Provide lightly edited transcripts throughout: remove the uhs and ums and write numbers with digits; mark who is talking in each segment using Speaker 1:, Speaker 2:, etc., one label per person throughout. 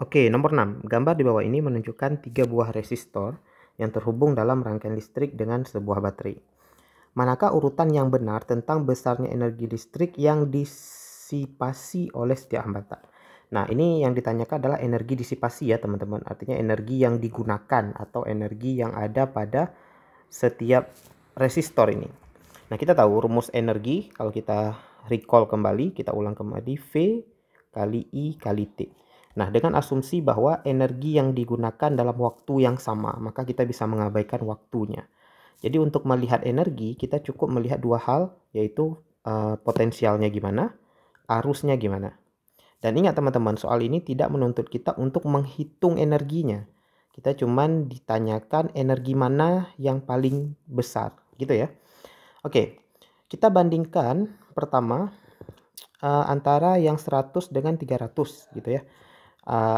Speaker 1: Oke, nomor 6. Gambar di bawah ini menunjukkan 3 buah resistor yang terhubung dalam rangkaian listrik dengan sebuah baterai. Manakah urutan yang benar tentang besarnya energi listrik yang disipasi oleh setiap hambatan? Nah, ini yang ditanyakan adalah energi disipasi ya, teman-teman. Artinya energi yang digunakan atau energi yang ada pada setiap resistor ini. Nah, kita tahu rumus energi, kalau kita recall kembali, kita ulang kembali, V kali I kali T. Nah, dengan asumsi bahwa energi yang digunakan dalam waktu yang sama, maka kita bisa mengabaikan waktunya. Jadi untuk melihat energi, kita cukup melihat dua hal, yaitu potensialnya gimana, arusnya gimana. Dan ingat teman-teman, soal ini tidak menuntut kita untuk menghitung energinya. Kita cuman ditanyakan energi mana yang paling besar, gitu ya. Oke, kita bandingkan pertama antara yang 100 dengan 300 gitu ya.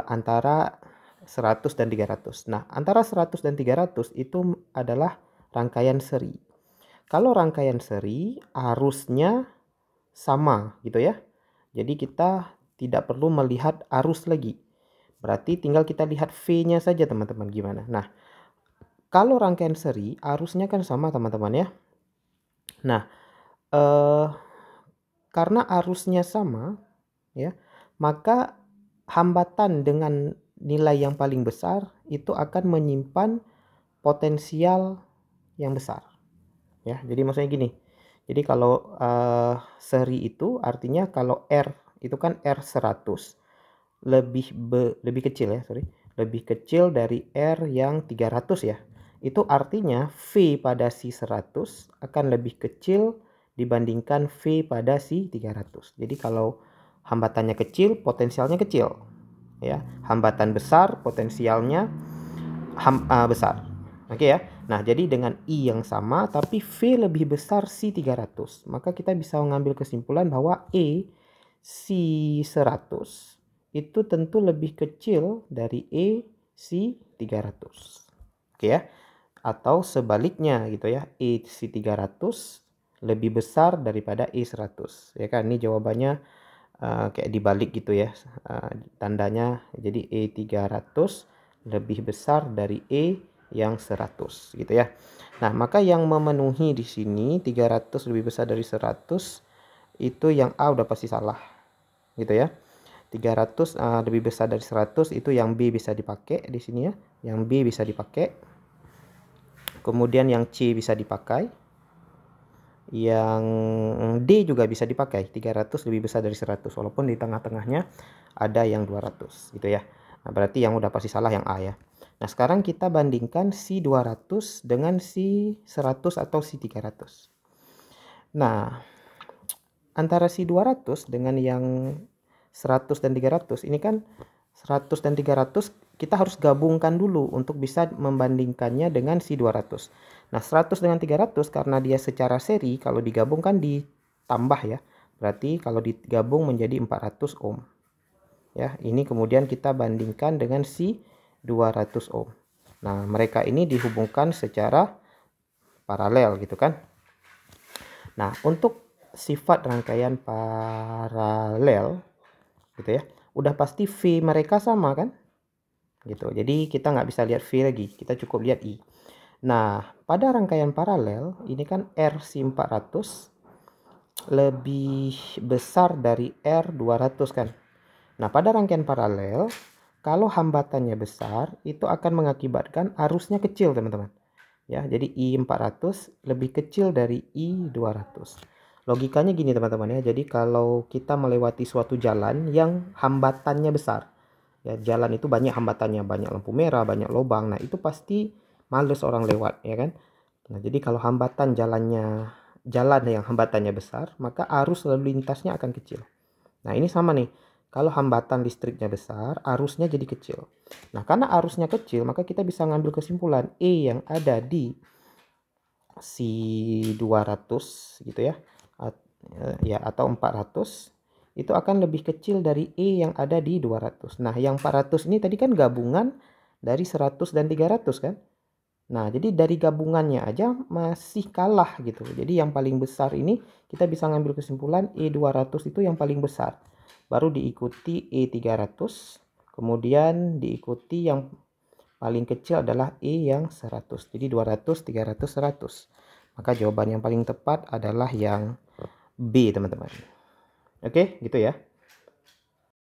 Speaker 1: Antara 100 dan 300. Nah, antara 100 dan 300 itu adalah rangkaian seri. Kalau rangkaian seri, arusnya sama gitu ya. Jadi kita tidak perlu melihat arus lagi. Berarti tinggal kita lihat V-nya saja teman-teman gimana. Nah, kalau rangkaian seri, arusnya kan sama teman-teman ya. Nah, karena arusnya sama ya, maka hambatan dengan nilai yang paling besar itu akan menyimpan potensial yang besar ya. Jadi maksudnya gini, jadi kalau seri itu artinya kalau R itu kan R100 lebih kecil ya, lebih kecil dari R yang 300 ya. Itu artinya V pada si 100 akan lebih kecil dibandingkan V pada si 300. Jadi kalau hambatannya kecil, potensialnya kecil ya. Hambatan besar, potensialnya besar. Oke ya. Nah, jadi dengan I yang sama tapi V lebih besar si 300, maka kita bisa mengambil kesimpulan bahwa si 100 itu tentu lebih kecil dari si 300. Oke ya. Atau sebaliknya gitu ya. Si 300 lebih besar daripada 100. Ya kan, ini jawabannya kayak dibalik gitu ya. Tandanya jadi 300 lebih besar dari yang 100 gitu ya. Nah, maka yang memenuhi di sini 300 lebih besar dari 100 itu yang A udah pasti salah. Gitu ya. 300 lebih besar dari 100 itu yang B bisa dipakai di sini ya. Yang B bisa dipakai. Kemudian yang C bisa dipakai. Yang D juga bisa dipakai. 300 lebih besar dari 100 walaupun di tengah-tengahnya ada yang 200 gitu ya. Nah, berarti yang udah pasti salah yang A ya. Nah, sekarang kita bandingkan si 200 dengan si 100 atau si 300. Nah, antara si 200 dengan yang 100 dan 300 ini kan 100 dan 300 kita harus gabungkan dulu untuk bisa membandingkannya dengan si 200. Nah, 100 dengan 300 karena dia secara seri, kalau digabungkan ditambah ya. Berarti kalau digabung menjadi 400 ohm. Ya, ini kemudian kita bandingkan dengan si 200 ohm. Nah, mereka ini dihubungkan secara paralel gitu kan. Nah, untuk sifat rangkaian paralel gitu ya, udah pasti V mereka sama kan gitu. Jadi kita nggak bisa lihat V lagi, kita cukup lihat I. Nah, pada rangkaian paralel ini kan R si 400 lebih besar dari R 200 kan. Nah, pada rangkaian paralel kalau hambatannya besar itu akan mengakibatkan arusnya kecil teman-teman ya. Jadi I 400 lebih kecil dari I 200. Logikanya gini teman-teman ya. Jadi kalau kita melewati suatu jalan yang hambatannya besar ya, jalan itu banyak hambatannya, banyak lampu merah, banyak lubang, nah itu pasti males orang lewat ya kan. Nah, jadi kalau jalan yang hambatannya besar, maka arus lalu lintasnya akan kecil. Nah, ini sama nih. Kalau hambatan listriknya besar, arusnya jadi kecil. Nah, karena arusnya kecil, maka kita bisa ngambil kesimpulan E yang ada di si 200 gitu ya. Ya, atau 400 itu akan lebih kecil dari E yang ada di 200. Nah, yang 400 ini tadi kan gabungan dari 100 dan 300 kan. Nah, jadi dari gabungannya aja masih kalah gitu. Jadi yang paling besar ini kita bisa ngambil kesimpulan E200 itu yang paling besar. Baru diikuti E300, Kemudian diikuti yang paling kecil adalah I yang 100. Jadi 200, 300, 100. Maka jawaban yang paling tepat adalah yang B, teman-teman. Oke, gitu ya.